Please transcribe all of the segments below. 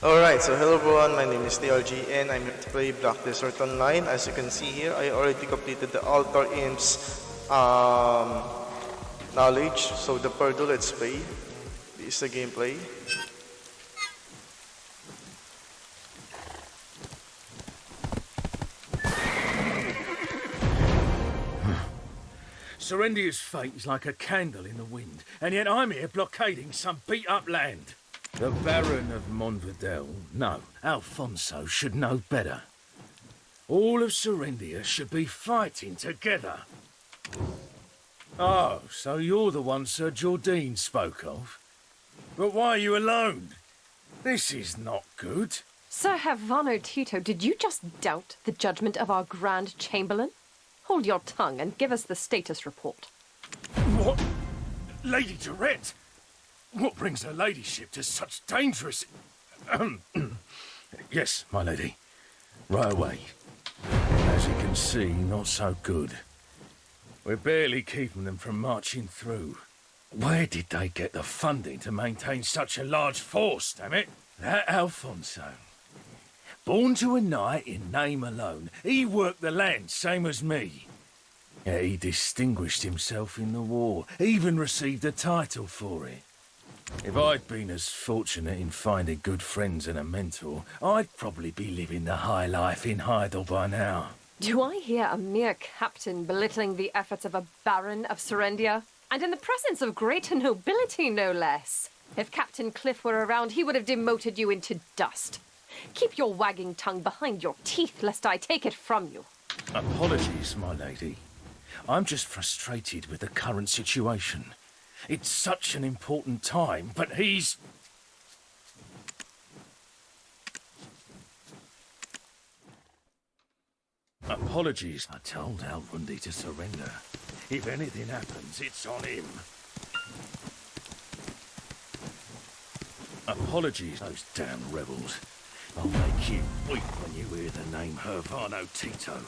Alright, so hello everyone, my name is TRG and I'm here to play Black Desert Online. As you can see here, I already completed the Altar Imps knowledge. So the Purdue, let's play. This is the gameplay. Serendia's fate is like a candle in the wind, and yet I'm here blockading some beat-up land. The Baron of Montverdel, no, Alfonso, should know better. All of Serendia should be fighting together. Oh, so you're the one Sir Jordine spoke of? But why are you alone? This is not good. Sir Havano Tito, did you just doubt the judgment of our Grand Chamberlain? Hold your tongue and give us the status report. What? Lady Dorette? What brings her ladyship to such dangerous... Yes, my lady. Right away. As you can see, not so good. We're barely keeping them from marching through. Where did they get the funding to maintain such a large force, damn it? That Alfonso. Born to a knight in name alone, he worked the land same as me. Yeah, he distinguished himself in the war, even received a title for it. If I'd been as fortunate in finding good friends and a mentor, I'd probably be living the high life in Heidel by now. Do I hear a mere captain belittling the efforts of a Baron of Serendia? And in the presence of greater nobility, no less. If Captain Cliff were around, he would have demoted you into dust. Keep your wagging tongue behind your teeth, lest I take it from you. Apologies, my lady. I'm just frustrated with the current situation. It's such an important time, but he's... Apologies. I told Alrundi to surrender. If anything happens, it's on him. Apologies, those damn rebels. I'll make you weep when you hear the name Hervano Tito.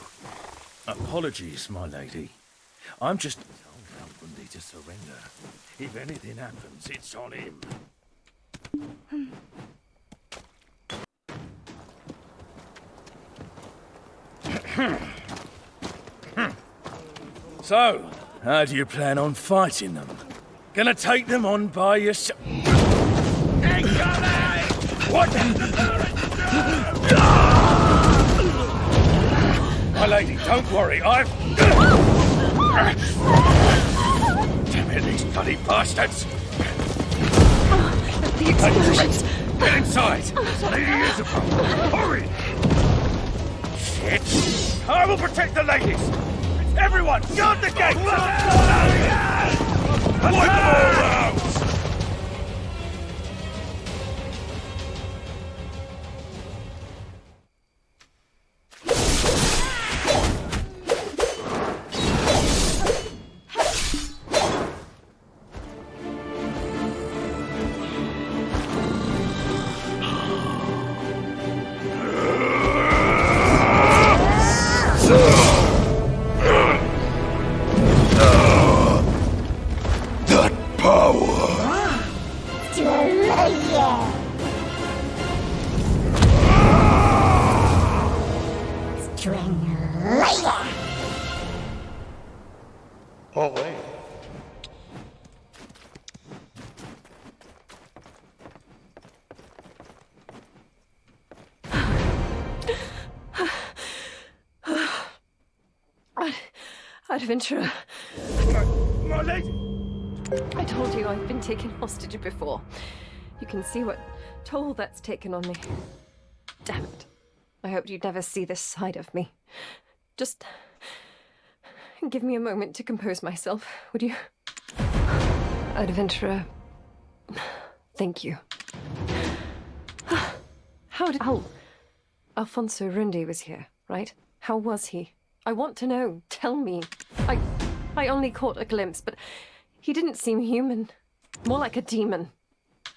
Apologies, my lady. I'm just told Alrundi to surrender. If anything happens, it's on him. So, how do you plan on fighting them? Gonna take them on by yourself? What? My lady, don't worry, I've... Damn it, these bloody bastards! The explosions! Get inside! Lady Isabel, hurry! Shit! I will protect the ladies! Everyone, guard the gate! Wipe them all out! Oh wait. Adventurer. My lady! I told you I've been taken hostage before. You can see what toll that's taken on me. Damn it. I hoped you'd never see this side of me. Just give me a moment to compose myself, would you? Adventurer, thank you. How did... Alfonso Rundi was here, right? How was he? I want to know. Tell me. I only caught a glimpse, but he didn't seem human. More like a demon.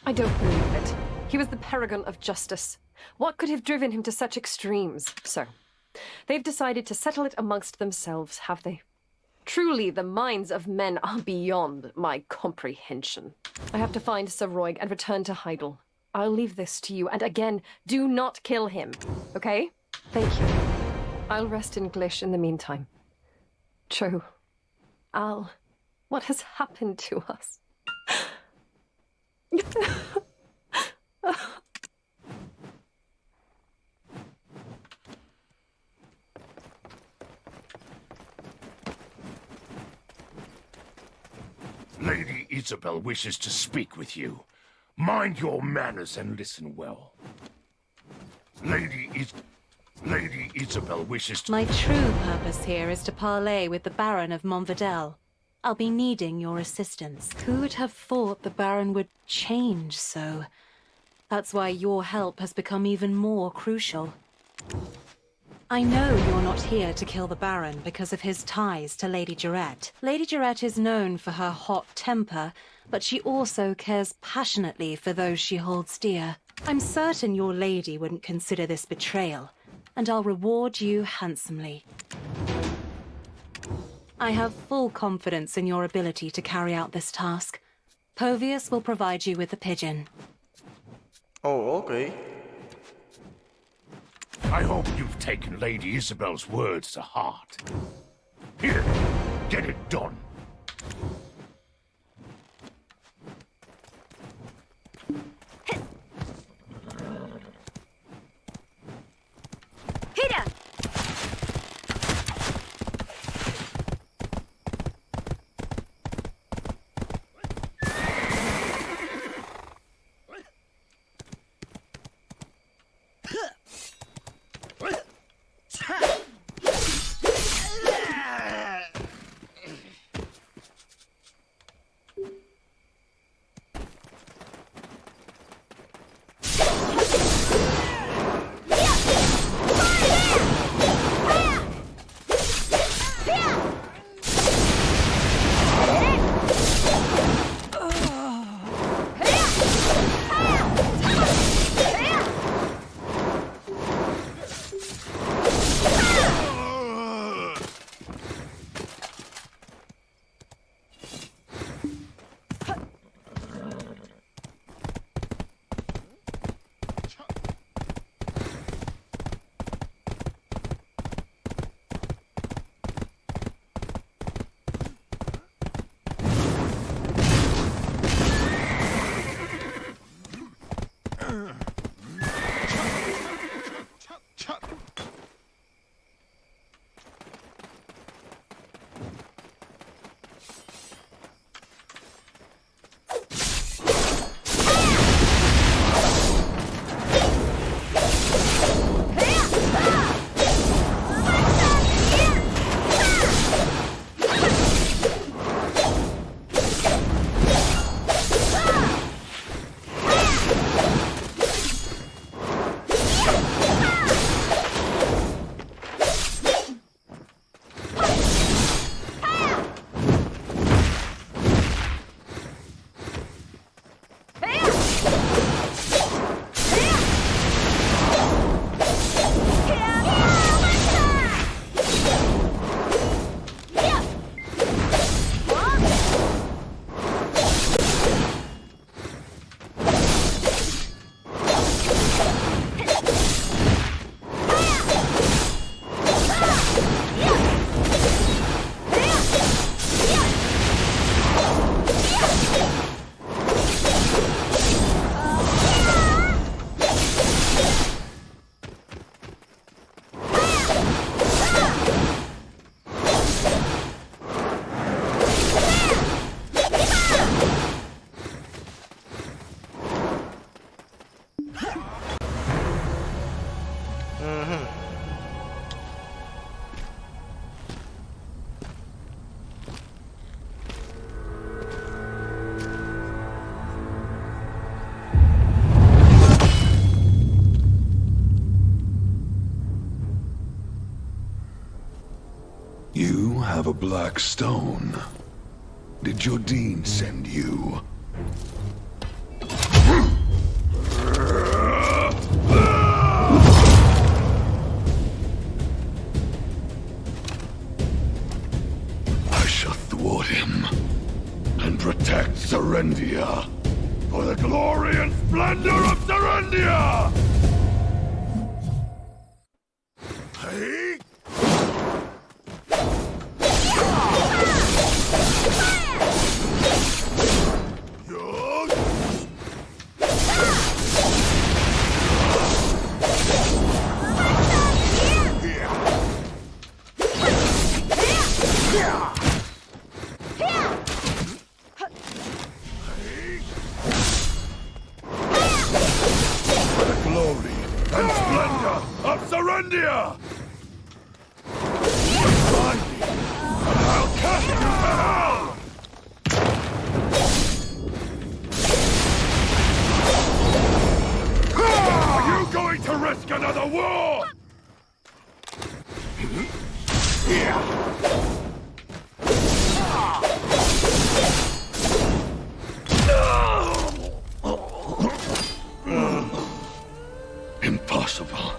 I don't believe it. He was the paragon of justice. What could have driven him to such extremes? So, they've decided to settle it amongst themselves, have they? Truly, the minds of men are beyond my comprehension. I have to find Sir Roig and return to Heidel. I'll leave this to you. And again, do not kill him, okay? Thank you. I'll rest in Glish in the meantime. Cho, Al, what has happened to us? Lady Isabel wishes to speak with you. Mind your manners and listen well. Lady Isabel wishes to... My true purpose here is to parley with the Baron of Montvidel. I'll be needing your assistance. Who would have thought the Baron would change so? That's why your help has become even more crucial. I know you're not here to kill the Baron because of his ties to Lady Jarette. Lady Jarette is known for her hot temper, but she also cares passionately for those she holds dear. I'm certain your lady wouldn't consider this betrayal, and I'll reward you handsomely. I have full confidence in your ability to carry out this task. Povius will provide you with the pigeon. Oh, okay. I hope you've taken Lady Isabel's words to heart. Here, get it done. You have a black stone. Did your dean send you? I shall thwart him and protect Serendia for the glory and splendor of Serendia! Hey! Glory and splendor of Serendia! Find me, and I'll cast you to hell! Are you going to risk another war? Impossible.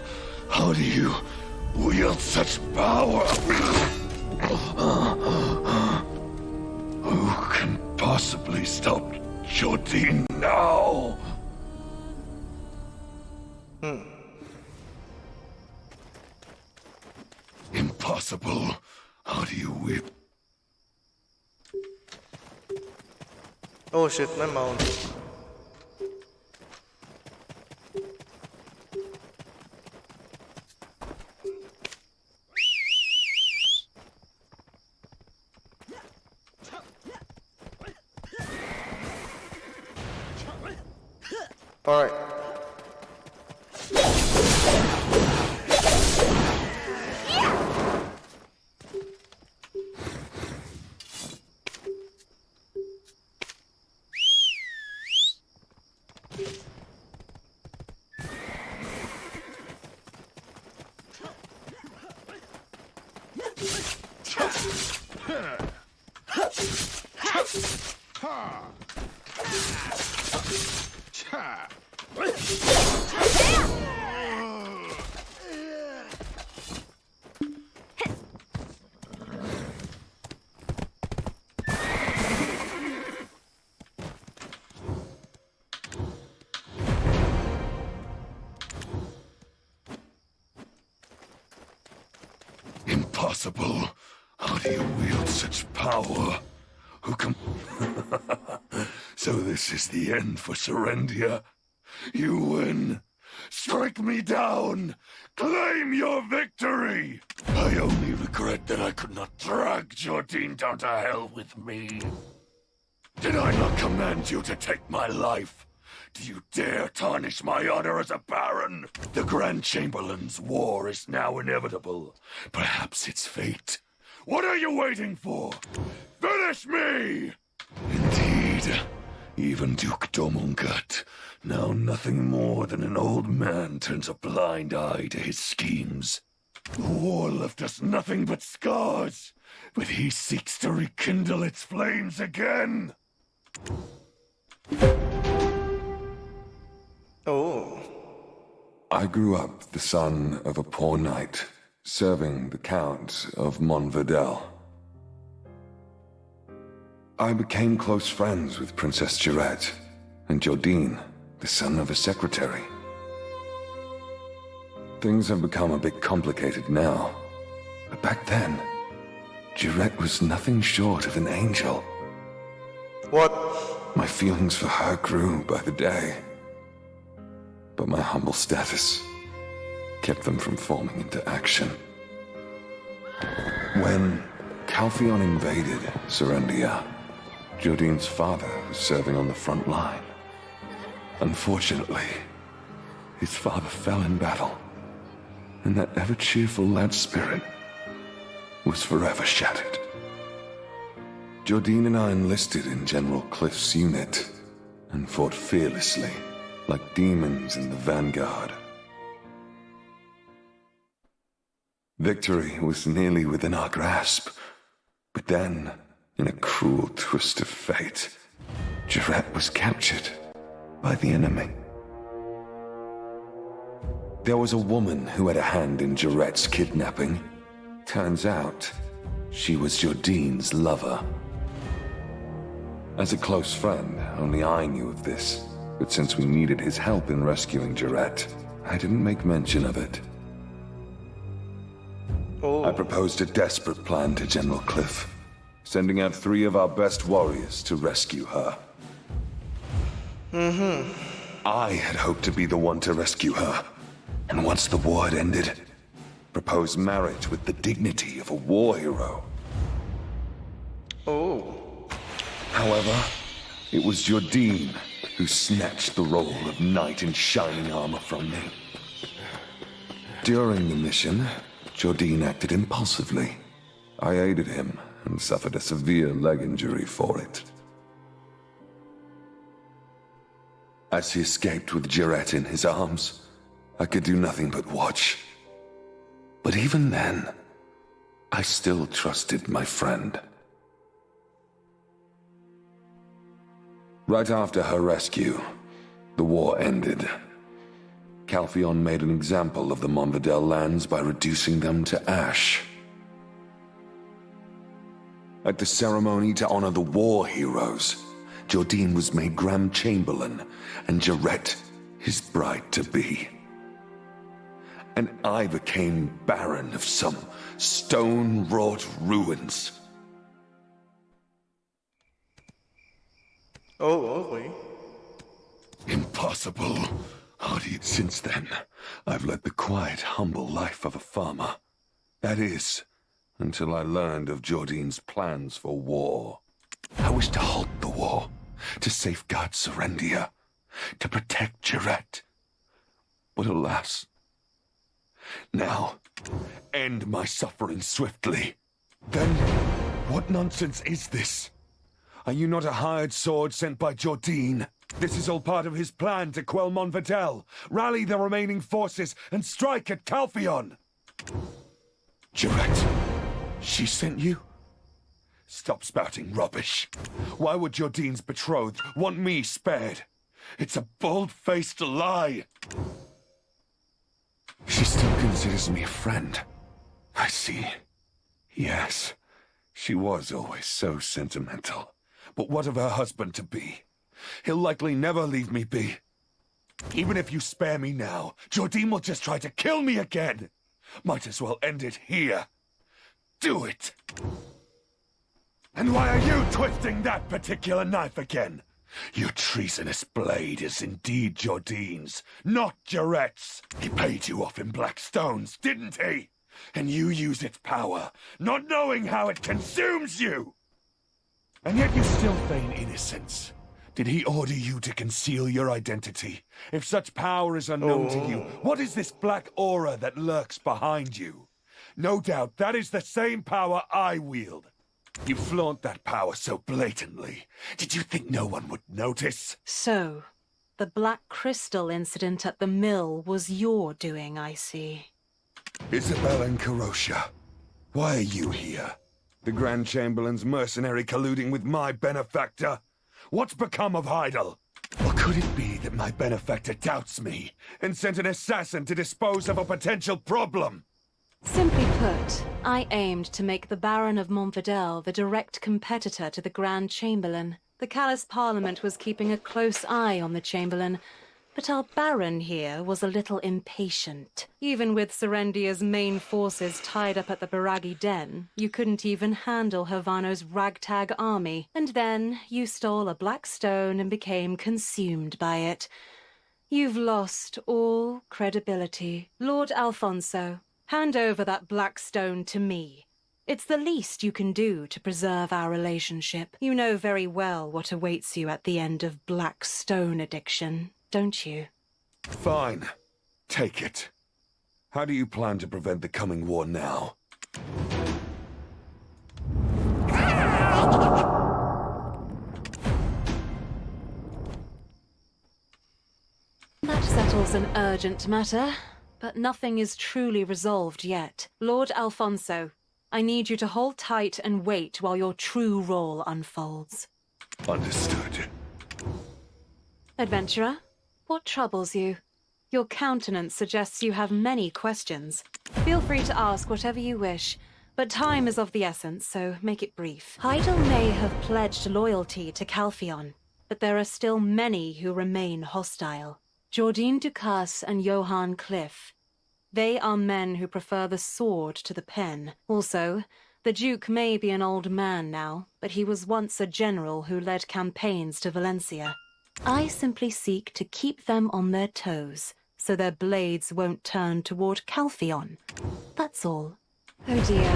How do you wield such power? Who can possibly stop Jordine now? Impossible. How do you whip? Oh shit, my mount. Alright. Impossible. How do you wield such power? Who can... So this is the end for Serendia. You win. Strike me down. Claim your victory. I only regret that I could not drag Jordine down to hell with me. Did I not command you to take my life? Do you dare tarnish my honor as a baron? The Grand Chamberlain's war is now inevitable. Perhaps it's fate. What are you waiting for? Finish me! Indeed. Even Duke Domungat, now nothing more than an old man, turns a blind eye to his schemes. The war left us nothing but scars, but he seeks to rekindle its flames again. Oh. I grew up the son of a poor knight, serving the Count of Montverdel. I became close friends with Princess Jarette and Jordine, the son of a secretary. Things have become a bit complicated now, but back then, Jarette was nothing short of an angel. What? My feelings for her grew by the day, but my humble status kept them from forming into action. When Calpheon invaded Serendia, Jordine's father was serving on the front line. Unfortunately, his father fell in battle, and that ever-cheerful lad's spirit was forever shattered. Jordine and I enlisted in General Cliff's unit and fought fearlessly, like demons in the vanguard. Victory was nearly within our grasp, but then, in a cruel twist of fate, Jarette was captured by the enemy. There was a woman who had a hand in Jarette's kidnapping. Turns out, she was Jordine's lover. As a close friend, only I knew of this, But since we needed his help in rescuing Jarrett, I didn't make mention of it. I proposed a desperate plan to General Cliff, sending out 3 of our best warriors to rescue her. I had hoped to be the one to rescue her, and once the war had ended, propose marriage with the dignity of a war hero. However, it was Jordine who snatched the role of knight in shining armor from me. During the mission, Jordine acted impulsively. I aided him and suffered a severe leg injury for it. As he escaped with Jarrett in his arms, I could do nothing but watch. But even then, I still trusted my friend. Right after her rescue, the war ended. Calpheon made an example of the Monvidel lands by reducing them to ash. At the ceremony to honor the war heroes, Jordine was made Grand Chamberlain and Jarrett his bride-to-be. And I became Baron of some stone-wrought ruins. Oh, okay. Impossible. Since then, I've led the quiet, humble life of a farmer. That is, until I learned of Jordine's plans for war. I wished to halt the war, to safeguard Serendia, to protect Jarrett. But alas, now, end my suffering swiftly. Then, what nonsense is this? Are you not a hired sword sent by Jordine? This is all part of his plan to quell Monvidel, rally the remaining forces, and strike at Calpheon. Jarrett, she sent you? Stop spouting rubbish. Why would Jordine's betrothed want me spared? It's a bold-faced lie. She still considers me a friend. I see. Yes, she was always so sentimental. But what of her husband-to-be? He'll likely never leave me be. Even if you spare me now, Jordine will just try to kill me again. Might as well end it here. Do it! And why are you twisting that particular knife again? Your treasonous blade is indeed Jordine's, not Jarrett's. He paid you off in black stones, didn't he? And you use its power, not knowing how it consumes you! And yet you still feign innocence. Did he order you to conceal your identity? If such power is unknown to you, what is this black aura that lurks behind you? No doubt that is the same power I wield. You flaunt that power so blatantly. Did you think no one would notice? So, the Black Crystal incident at the mill was your doing, I see. Isabel and Karosha, why are you here? The Grand Chamberlain's mercenary colluding with my benefactor? What's become of Heidel? Or could it be that my benefactor doubts me and sent an assassin to dispose of a potential problem? Simply put, I aimed to make the Baron of Monvidel the direct competitor to the Grand Chamberlain. The Callous Parliament was keeping a close eye on the Chamberlain, but our Baron here was a little impatient. Even with Serendia's main forces tied up at the Baragi Den, you couldn't even handle Havano's ragtag army. And then you stole a black stone and became consumed by it. You've lost all credibility. Lord Alfonso, hand over that black stone to me. It's the least you can do to preserve our relationship. You know very well what awaits you at the end of black stone addiction, don't you? Fine. Take it. How do you plan to prevent the coming war now? That settles an urgent matter, but nothing is truly resolved yet. Lord Alfonso, I need you to hold tight and wait while your true role unfolds. Understood. Adventurer, what troubles you? Your countenance suggests you have many questions. Feel free to ask whatever you wish, but time is of the essence, so make it brief. Heidel may have pledged loyalty to Calpheon, but there are still many who remain hostile. Jordine Ducasse and Johann Cliff. They are men who prefer the sword to the pen. Also, the Duke may be an old man now, but he was once a general who led campaigns to Valencia. I simply seek to keep them on their toes, so their blades won't turn toward Calpheon. That's all. Oh dear,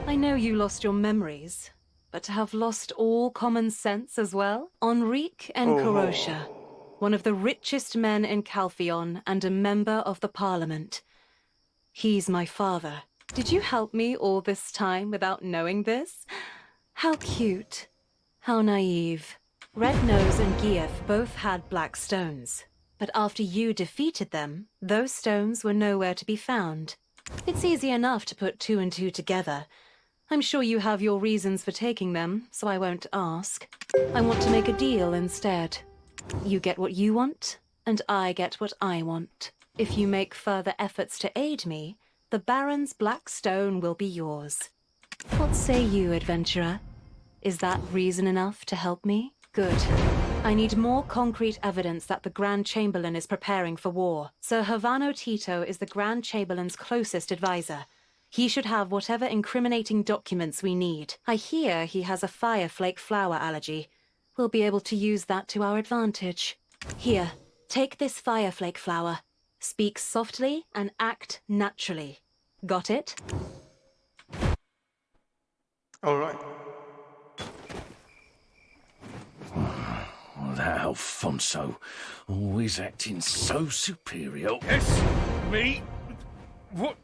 I know you lost your memories, but to have lost all common sense as well? Enrique Encarosha, one of the richest men in Calpheon and a member of the Parliament. He's my father. Did you help me all this time without knowing this? How cute. How naive. Red Nose and Gief both had black stones, but after you defeated them, those stones were nowhere to be found. It's easy enough to put two and two together. I'm sure you have your reasons for taking them, so I won't ask. I want to make a deal instead. You get what you want, and I get what I want. If you make further efforts to aid me, the Baron's black stone will be yours. What say you, adventurer? Is that reason enough to help me? Good. I need more concrete evidence that the Grand Chamberlain is preparing for war. Sir Havano Tito is the Grand Chamberlain's closest advisor. He should have whatever incriminating documents we need. I hear he has a fireflake flower allergy. We'll be able to use that to our advantage. Here, take this fireflake flower. Speak softly and act naturally. Got it? All right. That Alfonso, always acting so superior. Yes, me? What?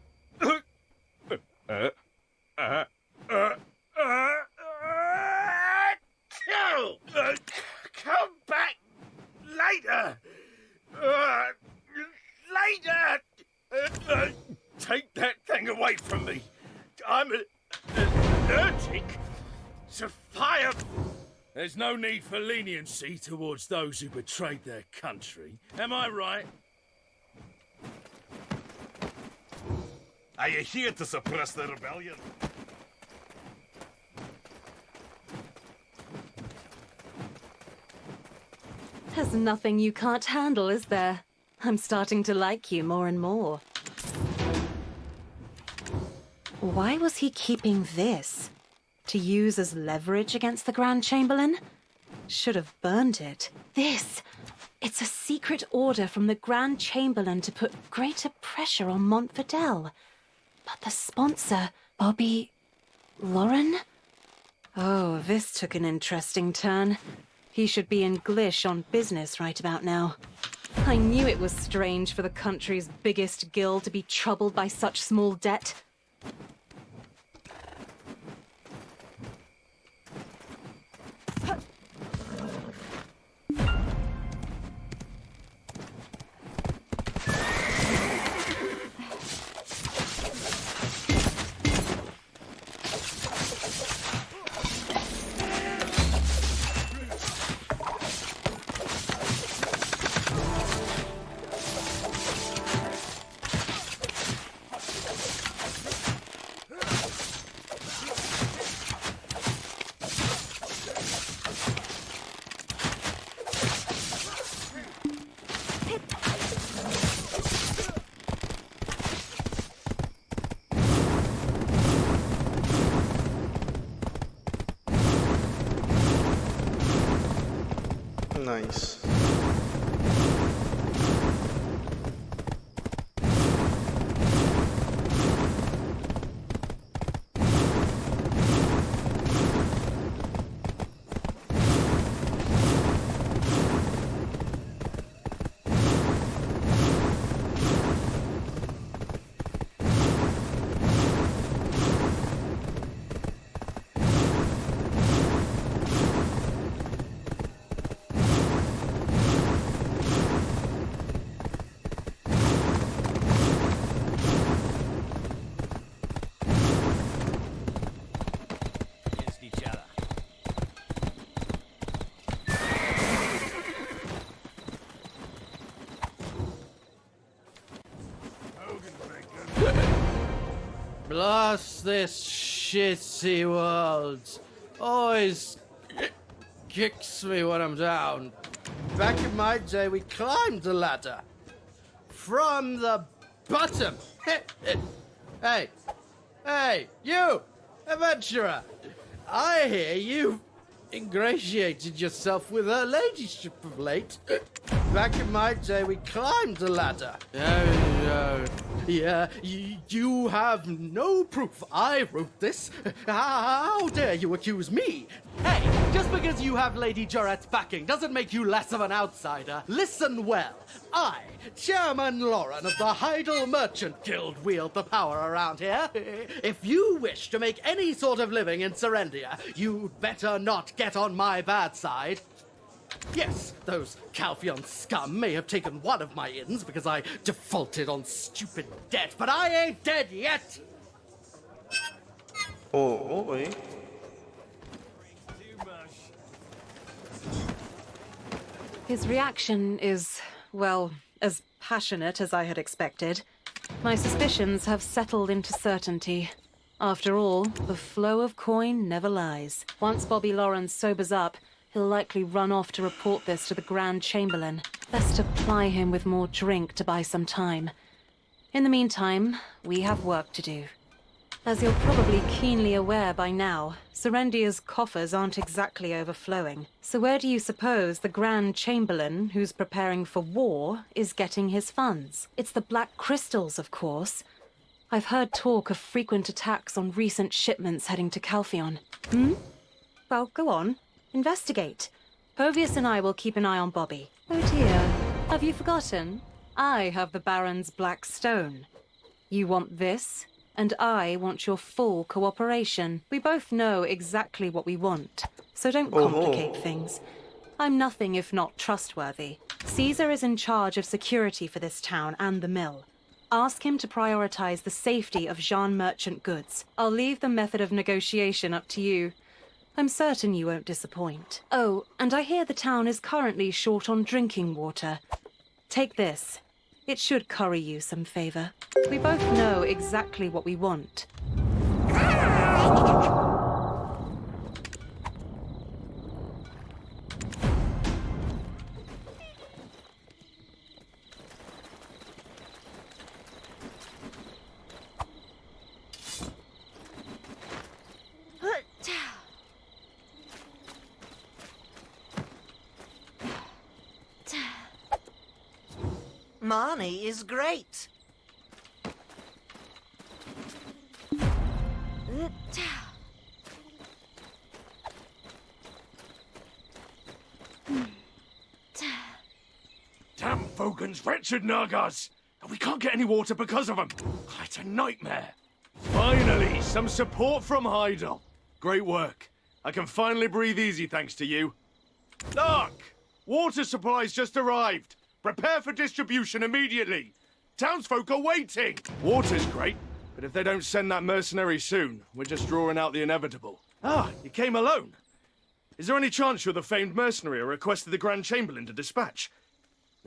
Come back later. Later. Take that thing away from me. I'm allergic to fire. There's no need for leniency towards those who betrayed their country. Am I right? Are you here to suppress the rebellion? There's nothing you can't handle, is there? I'm starting to like you more and more. Why was he keeping this? To use as leverage against the Grand Chamberlain? Should have burned it. It's a secret order from the Grand Chamberlain to put greater pressure on Montfidel. But the sponsor, Bobby... Lauren? Oh, this took an interesting turn. He should be in Glish on business right about now. I knew it was strange for the country's biggest guild to be troubled by such small debt. Nice. Blast this shitty world. Always kicks me when I'm down. Back in my day, we climbed the ladder. From the bottom. Hey, you, adventurer. I hear you ingratiated yourself with her ladyship of late. Back in my day, we climbed the ladder. Yeah, you have no proof I wrote this. How dare you accuse me? Hey, just because you have Lady Joret's backing doesn't make you less of an outsider. Listen well. I, Chairman Lauren of the Heidel Merchant Guild, wield the power around here. If you wish to make any sort of living in Serendia, you'd better not get on my bad side. Yes, those Calpheon scum may have taken one of my inns because I defaulted on stupid debt, but I ain't dead yet! Oh, okay. His reaction is, well, as passionate as I had expected. My suspicions have settled into certainty. After all, the flow of coin never lies. Once Bobby Lawrence sobers up, he'll likely run off to report this to the Grand Chamberlain. Best to ply him with more drink to buy some time. In the meantime, we have work to do. As you're probably keenly aware by now, Serendia's coffers aren't exactly overflowing. So where do you suppose the Grand Chamberlain, who's preparing for war, is getting his funds? It's the Black Crystals, of course. I've heard talk of frequent attacks on recent shipments heading to Calpheon. Well, go on. Investigate. Povius and I will keep an eye on Bobby. Oh dear, have you forgotten? I have the Baron's Black Stone. You want this, and I want your full cooperation. We both know exactly what we want, so don't complicate things. I'm nothing if not trustworthy. Caesar is in charge of security for this town and the mill. Ask him to prioritize the safety of Jean merchant goods. I'll leave the method of negotiation up to you. I'm certain you won't disappoint. Oh, and I hear the town is currently short on drinking water. Take this. It should curry you some favor. We both know exactly what we want. Marnie is great. Damn Fogan's wretched Nagas! We can't get any water because of them. It's a nightmare. Finally, some support from Heidel. Great work. I can finally breathe easy thanks to you. Look! Water supplies just arrived. Prepare for distribution immediately. Townsfolk are waiting. Water's great, but if they don't send that mercenary soon, we're just drawing out the inevitable. Ah, you came alone. Is there any chance you're the famed mercenary I requested the Grand Chamberlain to dispatch?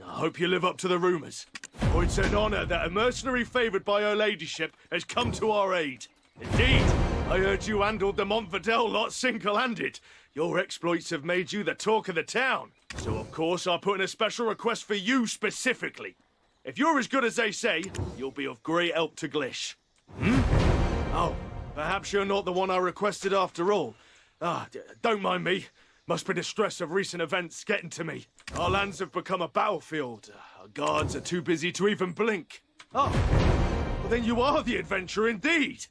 I hope you live up to the rumors. For it's an honor that a mercenary favored by her ladyship has come to our aid. Indeed, I heard you handled the Montvidel lot single-handed. Your exploits have made you the talk of the town. So, of course, I put in a special request for you specifically. If you're as good as they say, you'll be of great help to Glish. Oh, perhaps you're not the one I requested after all. Don't mind me. Must be the stress of recent events getting to me. Our lands have become a battlefield. Our guards are too busy to even blink. Oh, well then you are the adventurer indeed.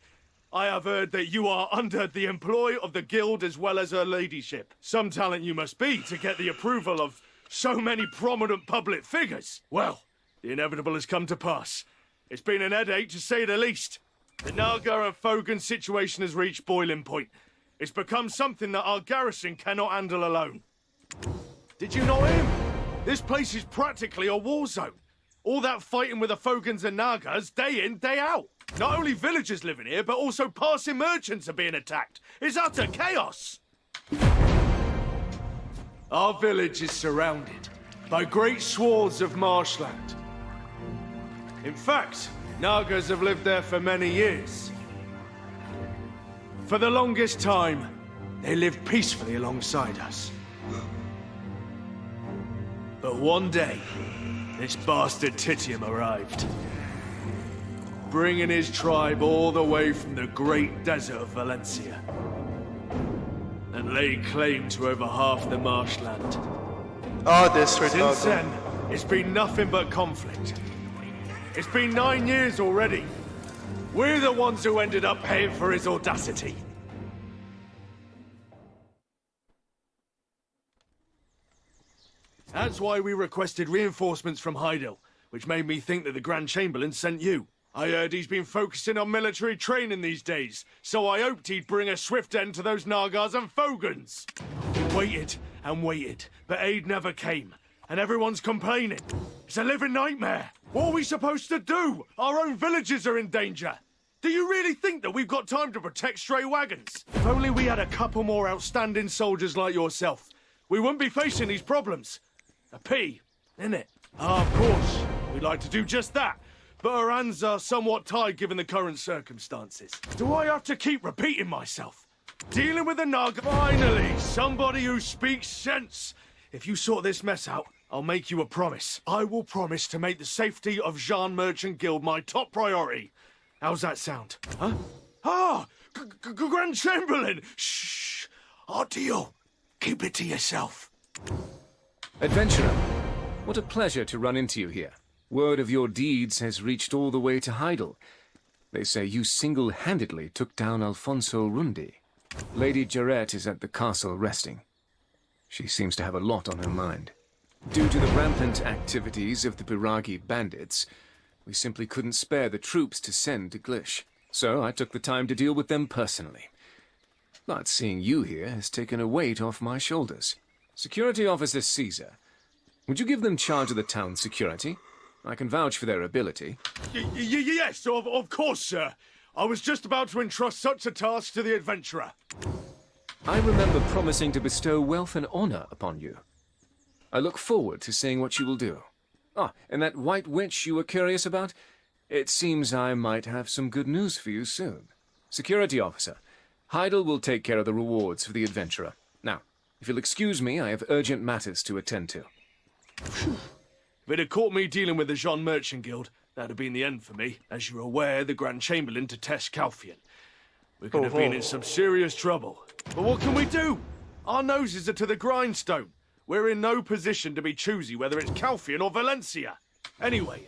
I have heard that you are under the employ of the guild as well as her ladyship. Some talent you must be to get the approval of so many prominent public figures. Well, the inevitable has come to pass. It's been an headache to say the least. The Naga and Fogan situation has reached boiling point. It's become something that our garrison cannot handle alone. Did you know him? This place is practically a war zone. All that fighting with the Fogans and Nagas, day in, day out. Not only villagers living here, but also passing merchants are being attacked. It's utter chaos. Our village is surrounded by great swaths of marshland. In fact, Nagas have lived there for many years. For the longest time, they lived peacefully alongside us. one day, this bastard Titium arrived, bringing his tribe all the way from the great desert of Valencia, and laid claim to over half the marshland. Oh, this we're Since talking. then, it's been nothing but conflict. It's been 9 years already. We're the ones who ended up paying for his audacity. That's why we requested reinforcements from Heidel, which made me think that the Grand Chamberlain sent you. I heard he's been focusing on military training these days, so I hoped he'd bring a swift end to those Nagars and Fogans. We waited and waited, but aid never came, and everyone's complaining. It's a living nightmare. What are we supposed to do? Our own villages are in danger. Do you really think that we've got time to protect stray wagons? If only we had a couple more outstanding soldiers like yourself, we wouldn't be facing these problems. A pity, innit? Ah, of course, we'd like to do just that, but our hands are somewhat tied given the current circumstances. Do I have to keep repeating myself? Dealing with a Naga. Finally, somebody who speaks sense. If you sort this mess out, I'll make you a promise. I will promise to make the safety of Jean Merchant Guild my top priority. How's that sound? Huh? Ah! Grand Chamberlain! Shh! Our deal. Keep it to yourself. Adventurer, what a pleasure to run into you here. Word of your deeds has reached all the way to Heidel. They say you single-handedly took down Alfonso Rundi. Lady Jarrett is at the castle resting. She seems to have a lot on her mind. Due to the rampant activities of the Biragi bandits, we simply couldn't spare the troops to send to Glish. So I took the time to deal with them personally. But seeing you here has taken a weight off my shoulders. Security Officer Caesar, would you give them charge of the town's security? I can vouch for their ability. Yes, of course, sir. I was just about to entrust such a task to the adventurer. I remember promising to bestow wealth and honor upon you. I look forward to seeing what you will do. Ah, and that white witch you were curious about? It seems I might have some good news for you soon. Security Officer, Heidel will take care of the rewards for the adventurer. Now, if you'll excuse me, I have urgent matters to attend to. If it had caught me dealing with the Jean Merchant Guild, that'd have been the end for me. As you're aware, the Grand Chamberlain detests Calfian. We could have been in some serious trouble. But what can we do? Our noses are to the grindstone. We're in no position to be choosy whether it's Calfian or Valencia. Anyway,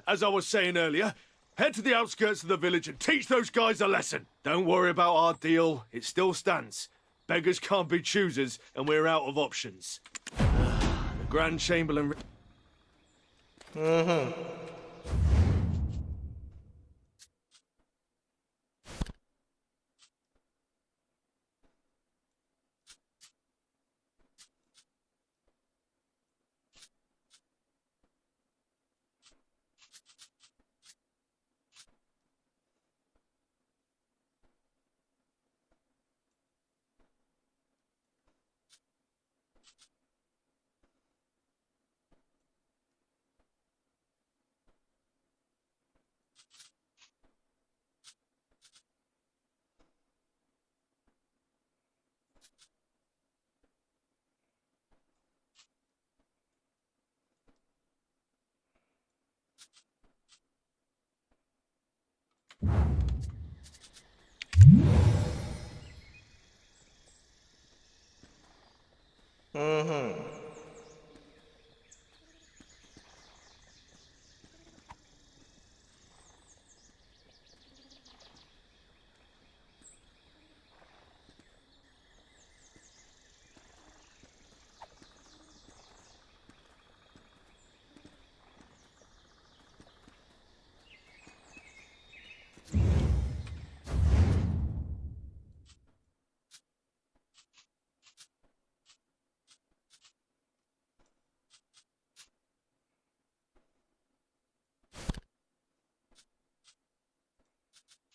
as I was saying earlier, head to the outskirts of the village and teach those guys a lesson. Don't worry about our deal. It still stands. Beggars can't be choosers, and we're out of options. The Grand Chamberlain...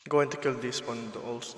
Going to kill this one also.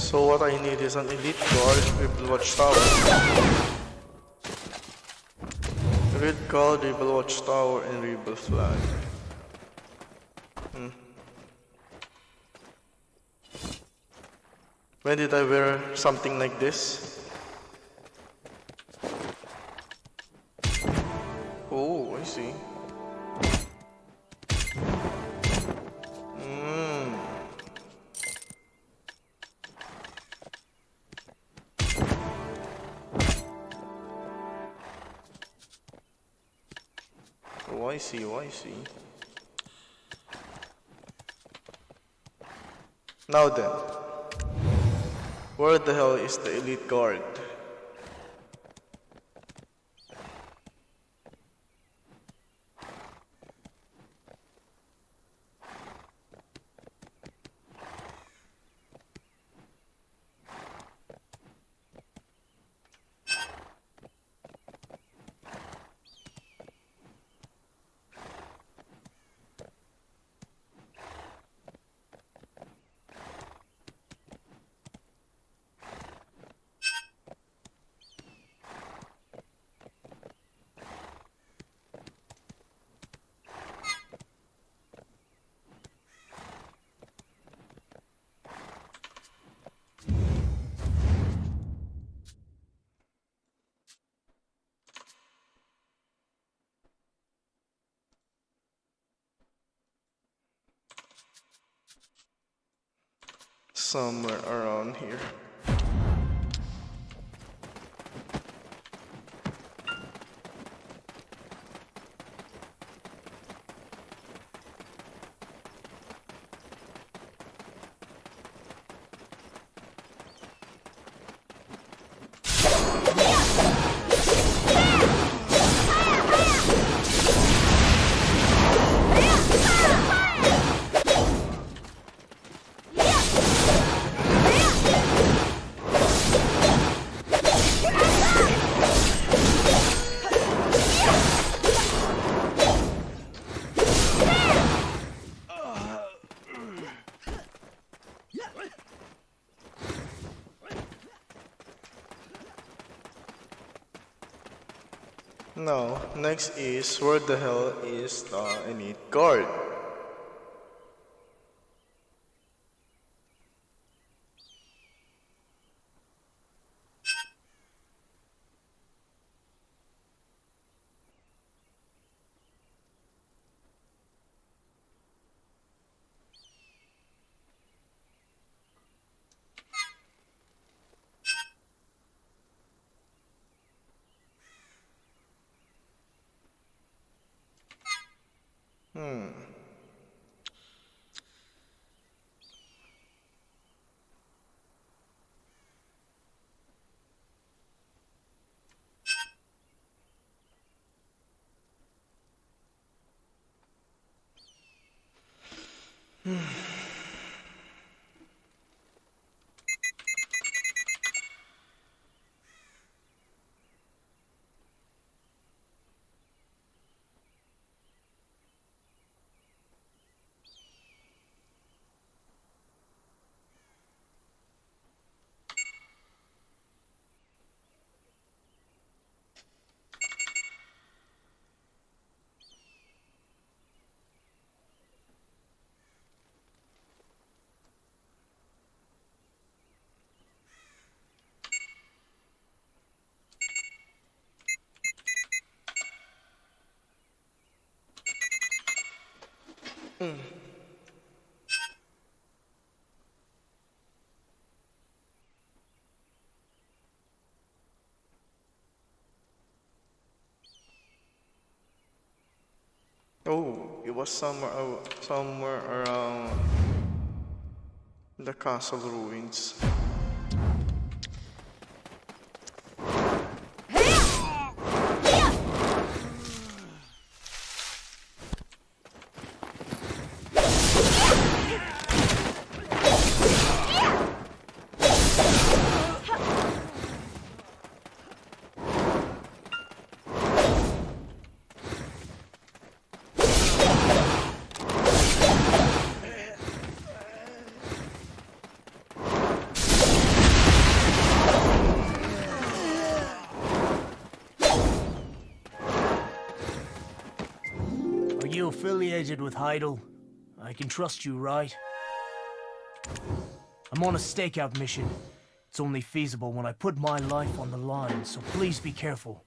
So what I need is an elite guard, Rebel Watchtower. Elite guard, Rebel Watchtower, and Rebel flag. When did I wear something like this? Oh, I see. Oh, I see, oh, I see. Now then, where the hell is the elite guard? Somewhere around here. No, next is where the hell is the elite guard? Oh, it was somewhere around the castle ruins. you affiliated with Heidel? I can trust you, right? I'm on a stakeout mission. It's only feasible when I put my life on the line, so please be careful.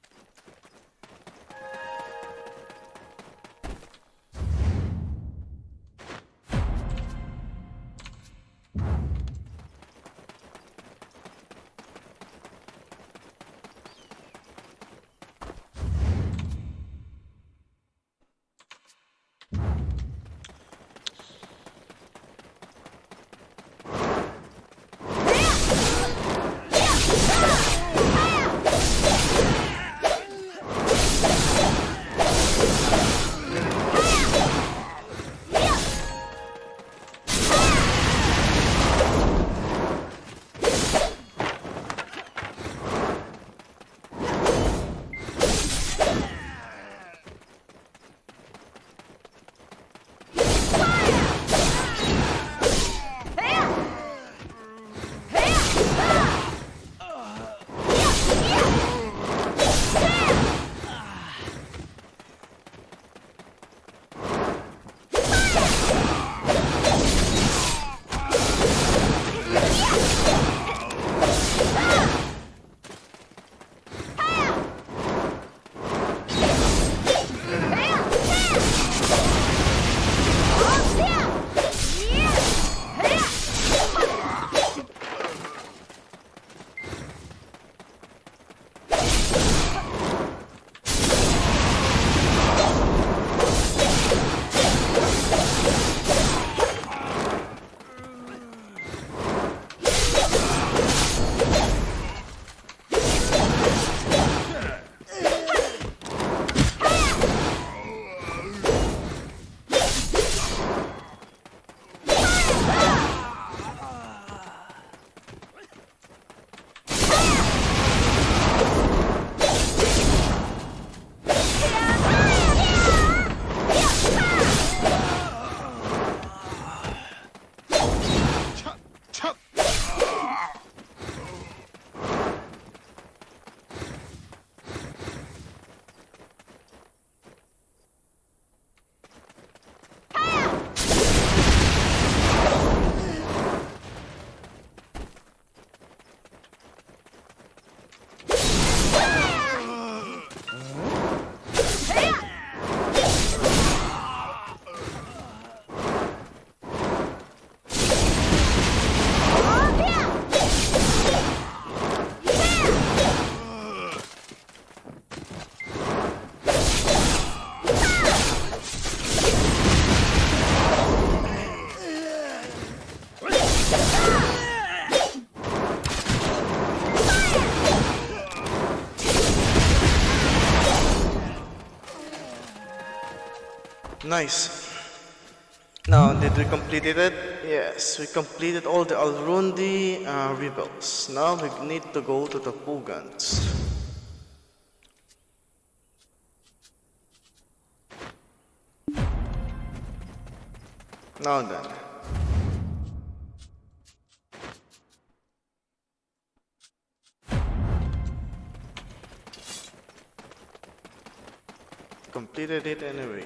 Nice. Now, did we completed it? Yes, we completed all the Alrundi rebels. Now we need to go to the Pugans. Now then. Completed it anyway.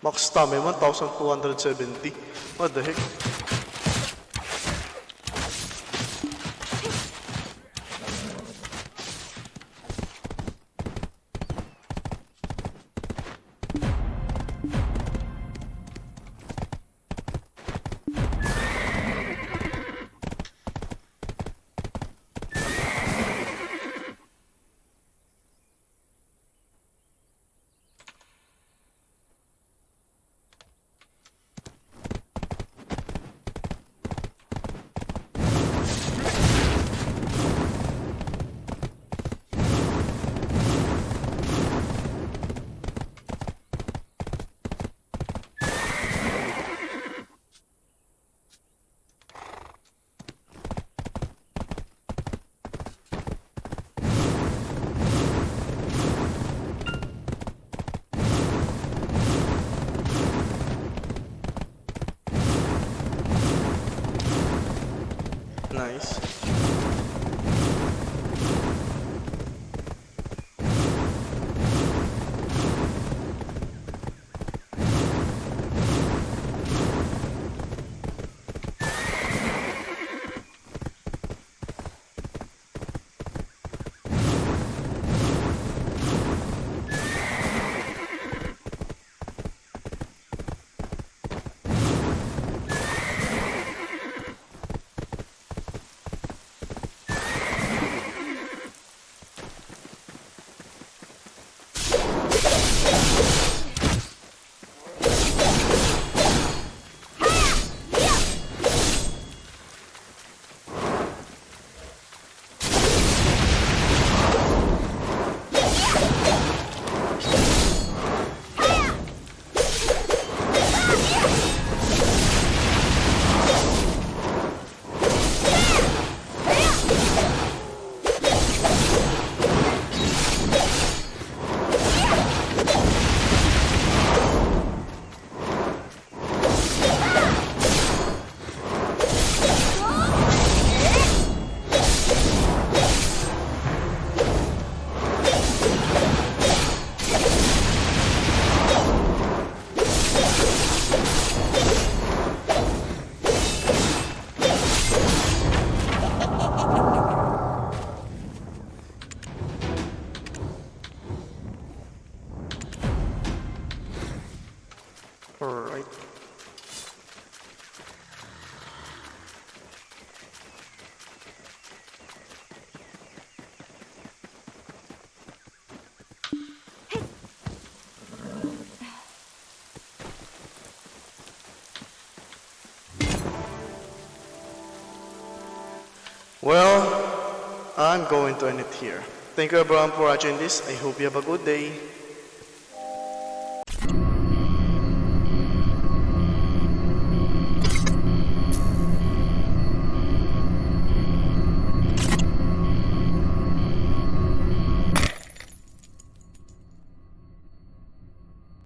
Max stamina 1270. What the heck? Nice. Alright. Well, I'm going to end it here. Thank you everyone for watching this. I hope you have a good day.